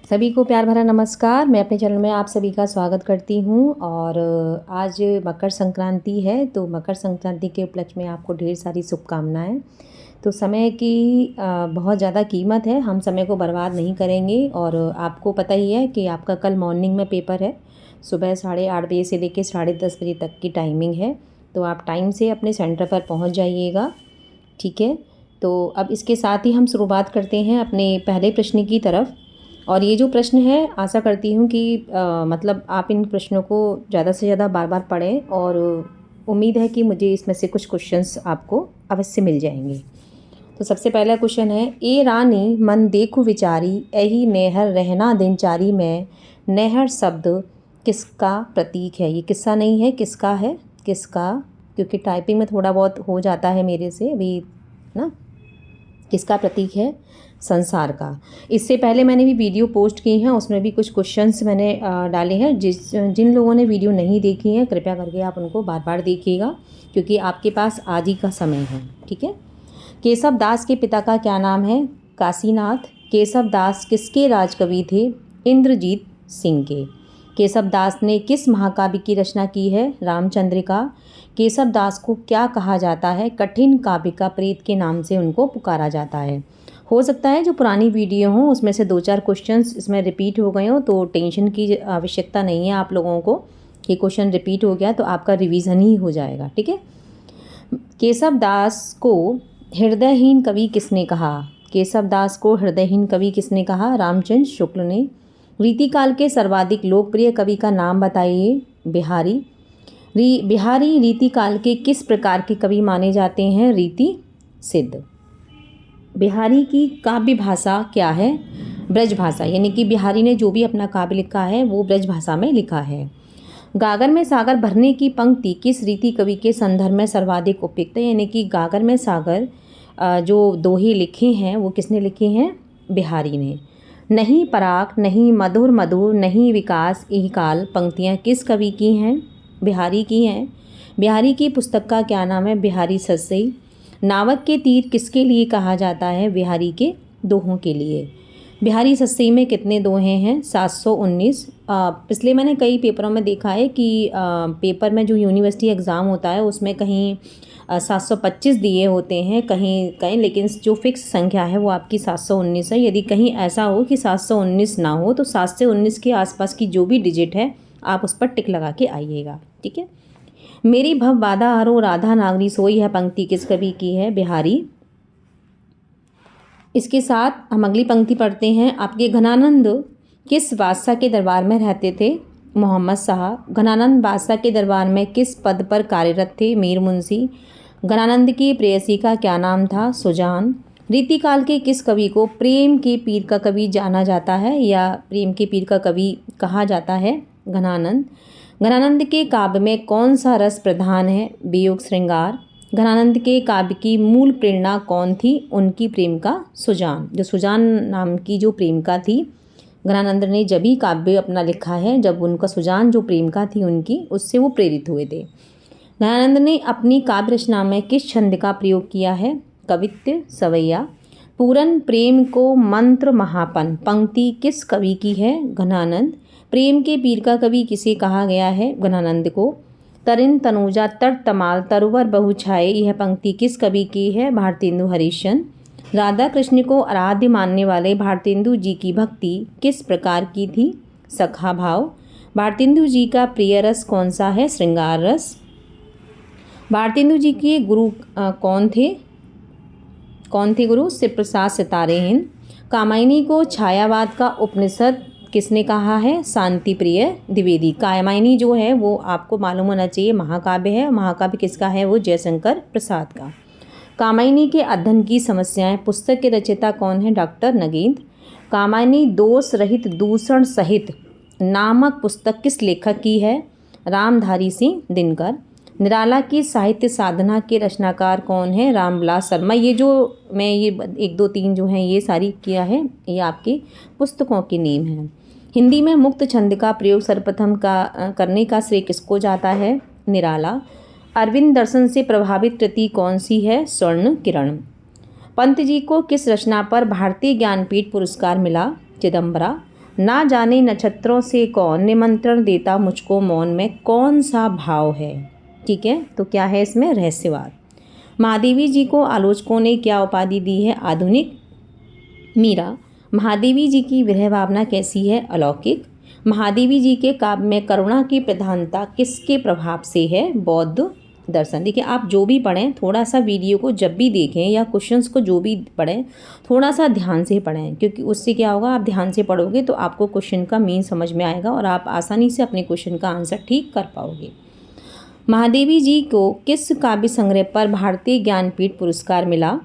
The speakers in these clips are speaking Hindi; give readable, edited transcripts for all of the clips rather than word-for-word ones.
सभी को प्यार भरा नमस्कार। मैं अपने चैनल में आप सभी का स्वागत करती हूँ। और आज मकर संक्रांति है, तो मकर संक्रांति के उपलक्ष्य में आपको ढेर सारी शुभकामनाएं। तो समय की बहुत ज़्यादा कीमत है, हम समय को बर्बाद नहीं करेंगे। और आपको पता ही है कि आपका कल मॉर्निंग में पेपर है, सुबह 8:30 बजे से लेकर 10:30 बजे तक की टाइमिंग है। तो आप टाइम से अपने सेंटर पर पहुँच जाइएगा, ठीक है। तो अब इसके साथ ही हम शुरुआत करते हैं अपने पहले प्रश्न की तरफ। और ये जो प्रश्न है, आशा करती हूँ कि मतलब आप इन प्रश्नों को ज़्यादा से ज़्यादा बार बार पढ़ें, और उम्मीद है कि मुझे इसमें से कुछ क्वेश्चंस आपको अवश्य मिल जाएंगे। तो सबसे पहला क्वेश्चन है, ए रानी मन देखु विचारी यही नेहर रहना दिनचारी में, नेहर शब्द किसका प्रतीक है। ये किस्सा नहीं है, किसका है, किसका, क्योंकि टाइपिंग में थोड़ा बहुत हो जाता है मेरे से भी ना। किसका प्रतीक है, संसार का। इससे पहले मैंने भी वीडियो पोस्ट की हैं, उसमें भी कुछ क्वेश्चंस मैंने डाले हैं। जिन लोगों ने वीडियो नहीं देखी हैं, कृपया करके आप उनको बार बार देखिएगा, क्योंकि आपके पास आज ही का समय है, ठीक है। केशव दास के पिता का क्या नाम है, काशीनाथ। केशव दास किसके राजकवि थे, इंद्रजीत सिंह के। केशव दास ने किस महाकाव्य की रचना की है, रामचंद्रिका। केशव दास को क्या कहा जाता है, कठिन काव्य का प्रेत के नाम से उनको पुकारा जाता है। हो सकता है जो पुरानी वीडियो हो उसमें से 2-4 क्वेश्चंस इसमें रिपीट हो गए हो, तो टेंशन की आवश्यकता नहीं है आप लोगों को कि क्वेश्चन रिपीट हो गया तो आपका रिवीजन ही हो जाएगा, ठीक है। केशव दास को हृदयहीन कवि किसने कहा। केशव दास को हृदयहीन कवि किसने कहा, रामचंद्र शुक्ल ने। रीतिकाल के सर्वाधिक लोकप्रिय कवि का नाम बताइए, बिहारी। बिहारी रीतिकाल के किस प्रकार के कवि माने जाते हैं, रीति सिद्ध। बिहारी की काव्य भाषा क्या है, ब्रज भाषा, यानी कि बिहारी ने जो भी अपना काव्य लिखा है वो ब्रज भाषा में लिखा है। गागर में सागर भरने की पंक्ति किस रीति कवि के संदर्भ में सर्वाधिक उपयुक्त है, यानी कि गागर में सागर जो दोहे लिखे हैं वो किसने लिखे हैं, बिहारी ने। नहीं पराग नहीं मधुर मधुर नहीं विकास यही काल पंक्तियाँ किस कवि की हैं, बिहारी की हैं। बिहारी की पुस्तक का क्या नाम है, बिहारी सस्सई। नावक के तीर किसके लिए कहा जाता है, बिहारी के दोहों के लिए। बिहारी सस्सई में कितने दोहे हैं, 719। पिछले मैंने कई पेपरों में देखा है कि पेपर में जो यूनिवर्सिटी एग्ज़ाम होता है उसमें कहीं 725 दिए होते हैं, कहीं कहीं, लेकिन जो फिक्स संख्या है वो आपकी 719 है। यदि कहीं ऐसा हो कि 719 ना हो तो 7 से 19 के आसपास की जो भी डिजिट है आप उस पर टिक लगा के आइएगा, ठीक है। मेरी भव बाधा हरो राधा नागरी सोई है पंक्ति किस कवि की है, बिहारी। इसके साथ हम अगली पंक्ति पढ़ते हैं, आपके घनानंद किस बादशाह के दरबार में रहते थे, मोहम्मद साहब। घनानंद बादशाह के दरबार में किस पद पर कार्यरत थे, मीर मुंशी। घनानंद की प्रेयसी का क्या नाम था, सुजान। रीतिकाल के किस कवि को प्रेम के पीर का कवि जाना जाता है, या प्रेम के पीर का कवि कहा जाता है, घनानंद। घनानंद के काव्य में कौन सा रस प्रधान है, वियोग श्रृंगार। घनानंद के काव्य की मूल प्रेरणा कौन थी, उनकी प्रेमिका सुजान। जो सुजान नाम की जो प्रेमिका थी, घनानंद ने जब भी काव्य अपना लिखा है जब उनका सुजान जो प्रेमिका थी उनकी, उससे वो प्रेरित हुए थे। घनानंद ने अपनी काव्य रचना में किस छंद का प्रयोग किया है, कवित्व सवैया। पूरन प्रेम को मंत्र महापन पंक्ति किस कवि की है, घनानंद। प्रेम के पीर का कवि किसे कहा गया है, घनानंद को। तरिन तनुजा तर तमाल तरुवर बहु छाए यह पंक्ति किस कवि की है, भारतेंदु हरिश्चंद्र। राधा कृष्ण को आराध्य मानने वाले भारतेंदु जी की भक्ति किस प्रकार की थी, सखा भाव। भारतेंदु जी का प्रिय रस कौन सा है, श्रृंगार रस। भारतेंदु जी के गुरु कौन थे गुरु, शिव प्रसाद सितारेहिन। कामायनी को छायावाद का उपनिषद किसने कहा है, शांति प्रिय द्विवेदी। कामायनी जो है वो आपको मालूम होना चाहिए महाकाव्य है, महाकाव्य किसका है, वो जयशंकर प्रसाद का। कामायनी के अध्ययन की समस्याएं पुस्तक के रचयिता कौन है, डॉक्टर नगेंद्र। कामायनी दोष रहित दूषण सहित नामक पुस्तक किस लेखक की है, रामधारी सिंह दिनकर। निराला की साहित्य साधना के रचनाकार कौन है, रामविलास शर्मा। ये जो मैं ये 1 2 3 जो हैं ये सारी किया है, ये आपकी पुस्तकों के नेम हैं। हिंदी में मुक्त छंद का प्रयोग सर्वप्रथम करने का श्रेय किसको जाता है, निराला। अरविंद दर्शन से प्रभावित कृति कौन सी है, स्वर्ण किरण। पंत जी को किस रचना पर भारतीय ज्ञानपीठ पुरस्कार मिला, चिदम्बरा। ना जाने नक्षत्रों से कौन निमंत्रण देता मुझको मौन में, कौन सा भाव है। ठीक है, तो क्या है इसमें, रहस्यवाद। महादेवी जी को आलोचकों ने क्या उपाधि दी है, आधुनिक। मीरा, महादेवी जी की विरह भावना कैसी है, अलौकिक। महादेवी जी के काव्य में करुणा की प्रधानता किसके प्रभाव से है, बौद्ध दर्शन। देखिए, आप जो भी पढ़ें, थोड़ा सा वीडियो को जब भी देखें या क्वेश्चंस को जो भी पढ़ें, थोड़ा सा ध्यान से पढ़ें, क्योंकि उससे क्या होगा, आप ध्यान से पढ़ोगे तो आपको क्वेश्चन का मीन समझ में आएगा और आप आसानी से अपने क्वेश्चन का आंसर ठीक कर पाओगे। महादेवी जी को किस काव्य संग्रह पर भारतीय ज्ञानपीठ पुरस्कार मिला,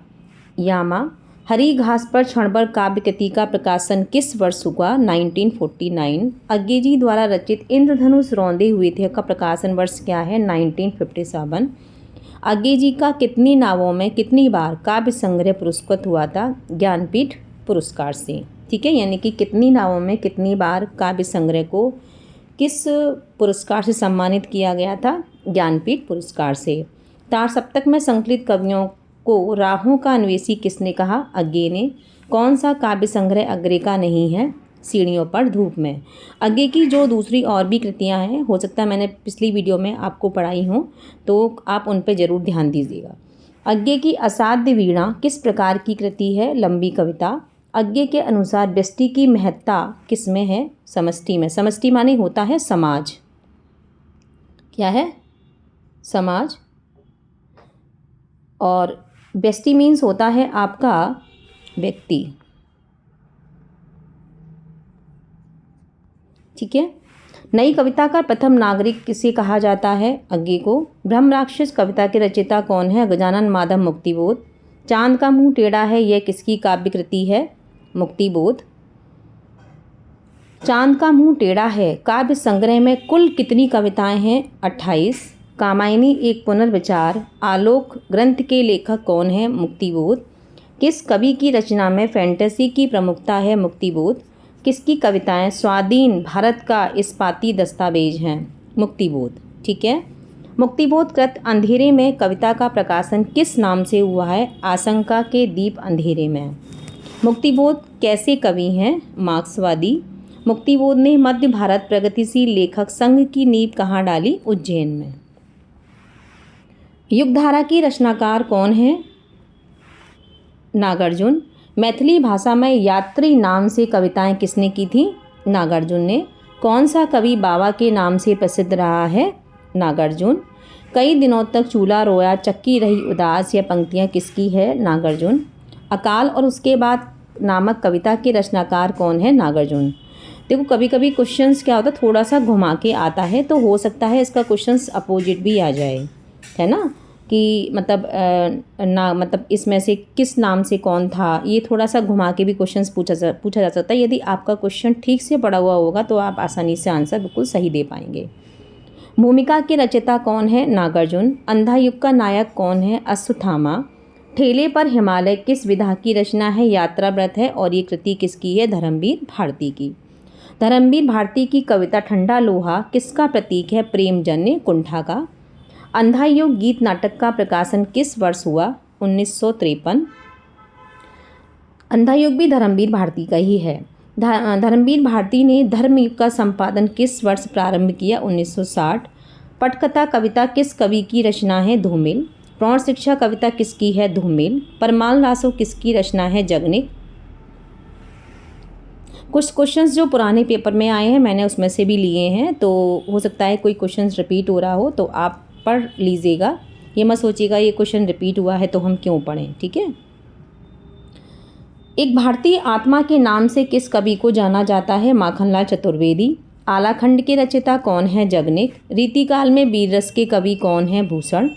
यामा। हरी घास पर क्षणभर काव्य कृति का प्रकाशन किस वर्ष हुआ, 1949। अज्ञे द्वारा रचित इंद्रधनुष रौंदे हुए थे का प्रकाशन वर्ष क्या है, 1957। अज्ञे जी का कितनी नावों में कितनी बार काव्य संग्रह पुरस्कृत हुआ था, ज्ञानपीठ पुरस्कार से। ठीक है, यानी कि कितनी नावों में कितनी बार काव्य संग्रह को किस पुरस्कार से सम्मानित किया गया था, ज्ञानपीठ पुरस्कार से। तार सप्तक में संकलित कवियों को राहों का अन्वेषी किसने कहा, अज्ञे ने। कौन सा काव्य संग्रह अग्रे का नहीं है, सीढ़ियों पर धूप में। अज्ञे की जो दूसरी और भी कृतियां हैं, हो सकता है मैंने पिछली वीडियो में आपको पढ़ाई हो, तो आप उन पर ज़रूर ध्यान दीजिएगा। अज्ञे की असाध्य वीणा किस प्रकार की कृति है, लंबी कविता। अज्ञे के अनुसार व्यष्टि की महत्ता किस में है, समष्टि में। समष्टि माने होता है समाज, क्या है, समाज। और व्यष्टि मीन्स होता है आपका व्यक्ति। ठीक है। नई कविता का प्रथम नागरिक किसे कहा जाता है, अज्ञे को। ब्रह्म राक्षस कविता के रचयिता कौन है, गजानन माधव मुक्तिबोध। चांद का मुंह टेढ़ा है, यह किसकी काव्य कृति है, मुक्तिबोध। चांद का मुंह टेढ़ा है काव्य संग्रह में कुल कितनी कविताएं हैं, 28। कामायनी एक पुनर्विचार आलोक ग्रंथ के लेखक कौन है, मुक्तिबोध। किस कवि की रचना में फैंटेसी की प्रमुखता है, मुक्तिबोध। किसकी कविताएं स्वाधीन भारत का इस्पाती दस्तावेज हैं, मुक्तिबोध। ठीक है। मुक्तिबोध कृत अंधेरे में कविता का प्रकाशन किस नाम से हुआ है, आशंका के दीप अंधेरे में। मुक्तिबोध कैसे कवि हैं, मार्क्सवादी। मुक्तिबोध ने मध्य भारत प्रगतिशील लेखक संघ की नींव कहाँ डाली, उज्जैन में। युगधारा की रचनाकार कौन है, नागार्जुन। मैथिली भाषा में यात्री नाम से कविताएं किसने की थी, नागार्जुन ने। कौन सा कवि बाबा के नाम से प्रसिद्ध रहा है, नागार्जुन। कई दिनों तक चूल्हा रोया चक्की रही उदास, यह पंक्तियां किसकी है, नागार्जुन। अकाल और उसके बाद नामक कविता के रचनाकार कौन है, नागार्जुन। देखो, कभी कभी क्वेश्चंस क्या होता है, थोड़ा सा घुमा के आता है, तो हो सकता है इसका क्वेश्चंस अपोजिट भी आ जाए, है ना, कि मतलब इसमें से किस नाम से कौन था, ये थोड़ा सा घुमा के भी क्वेश्चंस पूछा जा सकता है। यदि आपका क्वेश्चन ठीक से पढ़ा हुआ होगा तो आप आसानी से आंसर बिल्कुल सही दे पाएंगे। भूमिका के रचयिता कौन है, नागार्जुन। अंधा युग का नायक कौन है, अश्वत्थामा। ठेले पर हिमालय किस विधा की रचना है, यात्रा व्रत है, और ये कृति किसकी है, धर्मवीर भारती की। धर्मवीर भारती की कविता ठंडा लोहा किसका प्रतीक है, प्रेमजन्य कुंठा का। अंधा युग गीत नाटक का प्रकाशन किस वर्ष हुआ, 1953। अंधा युग भी धर्मवीर भारती का ही है। धर्मवीर भारती ने धर्मयुग का संपादन किस वर्ष प्रारंभ किया, 1960। पटकथा कविता किस कवि की रचना है, धूमिल। प्रौढ़ शिक्षा कविता किसकी है, धूमिल। परमाल रासो किसकी रचना है, जगनिक। कुछ क्वेश्चंस जो पुराने पेपर में आए हैं मैंने उसमें से भी लिए हैं, तो हो सकता है कोई क्वेश्चंस रिपीट हो रहा हो तो आप पढ़ लीजिएगा। ये मत सोचिएगा ये क्वेश्चन रिपीट हुआ है तो हम क्यों पढ़ें, ठीक है। एक भारतीय आत्मा के नाम से किस कवि को जाना जाता है, माखनलाल चतुर्वेदी। आलाखंड के रचयिता कौन है, जगनिक। रीतिकाल में वीर रस के कवि कौन है, भूषण।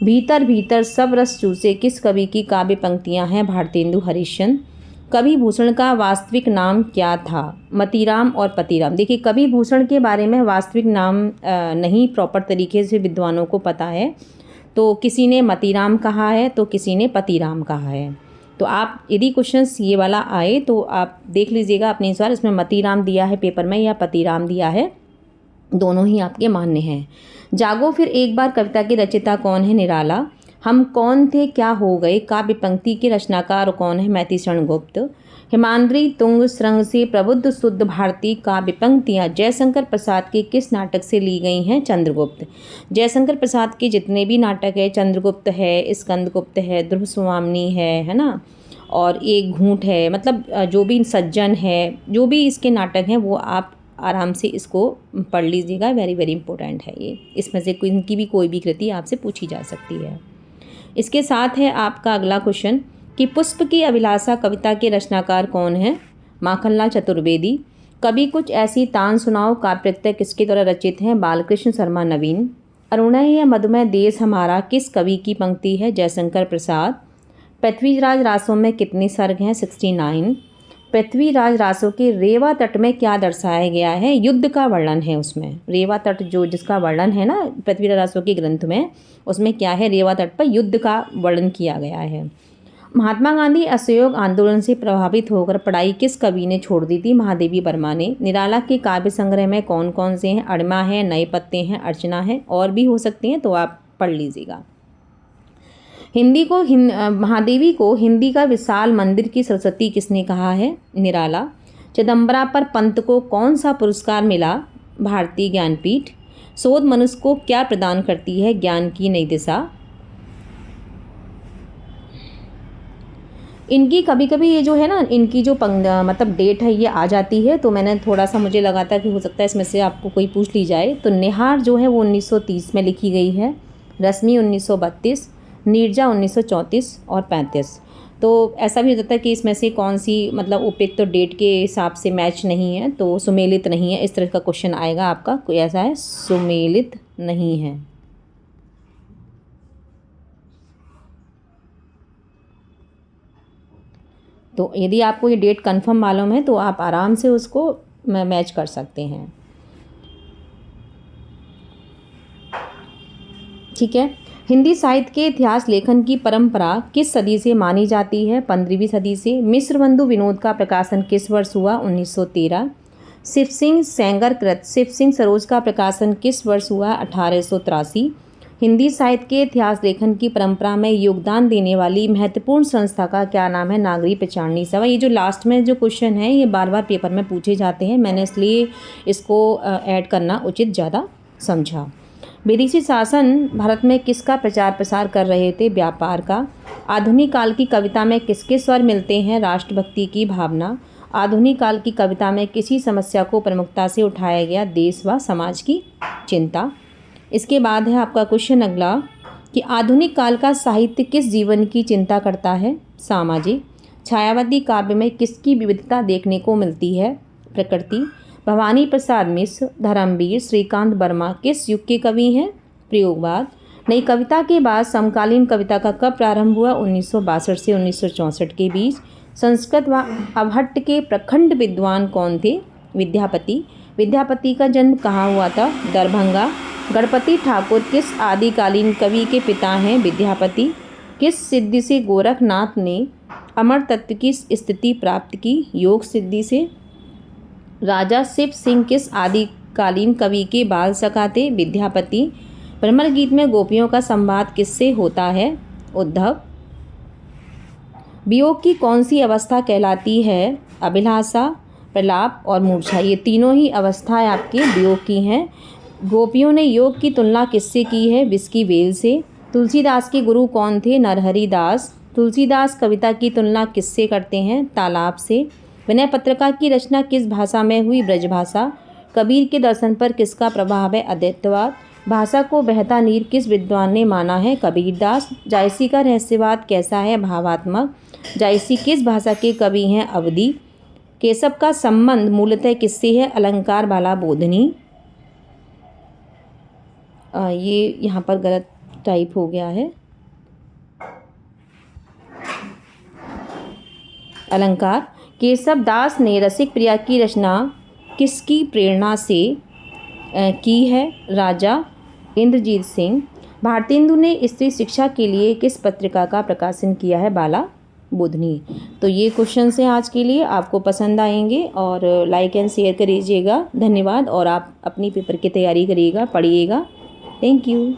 भीतर भीतर सब रस चूसे किस कवि की काव्य पंक्तियां हैं, भारतेंदु हरिश्चंद्र। कवि भूषण का वास्तविक नाम क्या था, मतीराम और पतिराम। देखिए, कवि भूषण के बारे में वास्तविक नाम नहीं प्रॉपर तरीके से विद्वानों को पता है, तो किसी ने मतीराम कहा है तो किसी ने पतिराम कहा है। तो आप यदि क्वेश्चंस ये वाला आए तो आप देख लीजिएगा अपने अनुसार, इसमें मतीराम दिया है पेपर में या पतिराम दिया है, दोनों ही आपके मान्य हैं। जागो फिर एक बार कविता के रचयिता कौन है, निराला। हम कौन थे क्या हो गए काव्य पंक्ति के रचनाकार कौन है, मैथिलीशरण गुप्त। हिमाद्री तुंग श्रृंग से प्रबुद्ध शुद्ध भारती काव्य पंक्तियाँ जयशंकर प्रसाद के किस नाटक से ली गई हैं? चंद्रगुप्त। जयशंकर प्रसाद के जितने भी नाटक है, चंद्रगुप्त है, स्कंदगुप्त है, ध्रुव स्वामिनी है ना, और एक घूंट है, मतलब जो भी सज्जन है, जो भी इसके नाटक हैं वो आप आराम से इसको पढ़ लीजिएगा। वेरी वेरी इंपॉर्टेंट है ये। इसमें से इनकी भी कोई भी कृति आपसे पूछी जा सकती है। इसके साथ है आपका अगला क्वेश्चन कि पुष्प की अभिलाषा कविता के रचनाकार कौन है? माखनलाल चतुर्वेदी। कभी कुछ ऐसी तान सुनाओ काव्य किसके द्वारा रचित हैं? बालकृष्ण शर्मा नवीन। अरुणय या मधुमय देश हमारा किस कवि की पंक्ति है? जयशंकर प्रसाद। पृथ्वीराज रासों में कितने सर्ग हैं? 69। पृथ्वीराज रासों के रेवा तट में क्या दर्शाया गया है? युद्ध का वर्णन है उसमें। रेवा तट जो जिसका वर्णन है ना पृथ्वीराज रासों के ग्रंथ में, उसमें क्या है? रेवा तट पर युद्ध का वर्णन किया गया है। महात्मा गांधी असहयोग आंदोलन से प्रभावित होकर पढ़ाई किस कवि ने छोड़ दी थी? महादेवी वर्मा ने। निराला के काव्य संग्रह में कौन कौन से हैं? अणिमा है, नए पत्ते हैं, अर्चना है, और भी हो सकते हैं, तो आप पढ़ लीजिएगा। महादेवी को हिंदी का विशाल मंदिर की सरस्वती किसने कहा है? निराला। चिदम्बरा पर पंत को कौन सा पुरस्कार मिला? भारतीय ज्ञानपीठ। शोध मनुष्य को क्या प्रदान करती है? ज्ञान की नई दिशा। इनकी कभी कभी ये जो है ना, इनकी जो मतलब डेट है ये आ जाती है, तो मैंने थोड़ा सा मुझे लगा था कि हो सकता है इसमें से आपको कोई पूछ ली जाए। तो निहार जो है वो 1930 में लिखी गई है, रश्मि 1932, नीरजा 1934 और 35। तो ऐसा भी हो जाता है कि इसमें से कौन सी मतलब उपयुक्त तो डेट के हिसाब से मैच नहीं है, तो सुमेलित नहीं है, इस तरह का क्वेश्चन आएगा आपका। कोई ऐसा है सुमेलित नहीं है। तो यदि आपको ये डेट कंफर्म मालूम है तो आप आराम से उसको मैच कर सकते हैं। ठीक है। हिंदी साहित्य के इतिहास लेखन की परंपरा किस सदी से मानी जाती है? 15वीं सदी से। मिश्र बंधु विनोद का प्रकाशन किस वर्ष हुआ? 1913। शिव सिंह सेंगर कृत शिव सिंह सरोज का प्रकाशन किस वर्ष हुआ? 1883। हिंदी साहित्य के इतिहास लेखन की परंपरा में योगदान देने वाली महत्वपूर्ण संस्था का क्या नाम है? नागरी प्रचारणी सभा। ये जो लास्ट में जो क्वेश्चन है ये बार बार पेपर में पूछे जाते हैं, मैंने इसलिए इसको ऐड करना उचित ज़्यादा समझा। विदेशी शासन भारत में किसका प्रचार प्रसार कर रहे थे? व्यापार का। आधुनिक काल की कविता में किसके स्वर मिलते हैं? राष्ट्रभक्ति की भावना। आधुनिक काल की कविता में किसी समस्या को प्रमुखता से उठाया गया? देश व समाज की चिंता। इसके बाद है आपका क्वेश्चन अगला कि आधुनिक काल का साहित्य किस जीवन की चिंता करता है? सामाजिक। छायावादी काव्य में किसकी विविधता देखने को मिलती है? प्रकृति। भवानी प्रसाद मिश्र, धर्मवीर, श्रीकांत वर्मा किस युग के कवि हैं? प्रयोगवाद। नई कविता के बाद समकालीन कविता का कब प्रारंभ हुआ? 1962 से 1964 के बीच। संस्कृत व अवहट्ट के प्रखंड विद्वान कौन थे? विद्यापति। विद्यापति का जन्म कहाँ हुआ था? दरभंगा। गणपति ठाकुर किस आदिकालीन कवि के पिता हैं? विद्यापति। किस सिद्धि से गोरखनाथ ने अमर तत्व की स्थिति प्राप्त की? योग सिद्धि से। राजा शिव सिंह किस आदिकालीन कवि के बाल सखा थे? विद्यापति। भ्रमर गीत में गोपियों का संवाद किससे होता है? उद्धव। वियोग की कौन सी अवस्था कहलाती है? अभिलाषा, प्रलाप और मूर्छा। ये तीनों ही अवस्थाएं आपके वियोग की हैं। गोपियों ने योग की तुलना किससे की है? विष की बेल से। तुलसीदास के गुरु कौन थे? नरहरि दास। तुलसीदास कविता की तुलना किससे करते हैं? तालाब से। विनय पत्रिका की रचना किस भाषा में हुई? ब्रजभाषा। कबीर के दर्शन पर किसका प्रभाव है? अद्वैतवाद। भाषा को बहता नीर किस विद्वान ने माना है? कबीरदास। जायसी का रहस्यवाद कैसा है? भावात्मक। जायसी किस भाषा के कवि हैं? अवधी। केशव का संबंध मूलतः किससे है? अलंकार वाला बोधनी। ये यहाँ पर गलत टाइप हो गया है। अलंकार। केशव दास ने रसिक प्रिया की रचना किसकी प्रेरणा से की है? राजा इंद्रजीत सिंह। भारतेंदु ने स्त्री शिक्षा के लिए किस पत्रिका का प्रकाशन किया है? बाला बोधनी। तो ये क्वेश्चन हैं आज के लिए, आपको पसंद आएंगे और लाइक एंड शेयर करिएगा। धन्यवाद। और आप अपनी पेपर की तैयारी करिएगा, पढ़िएगा। Thank you.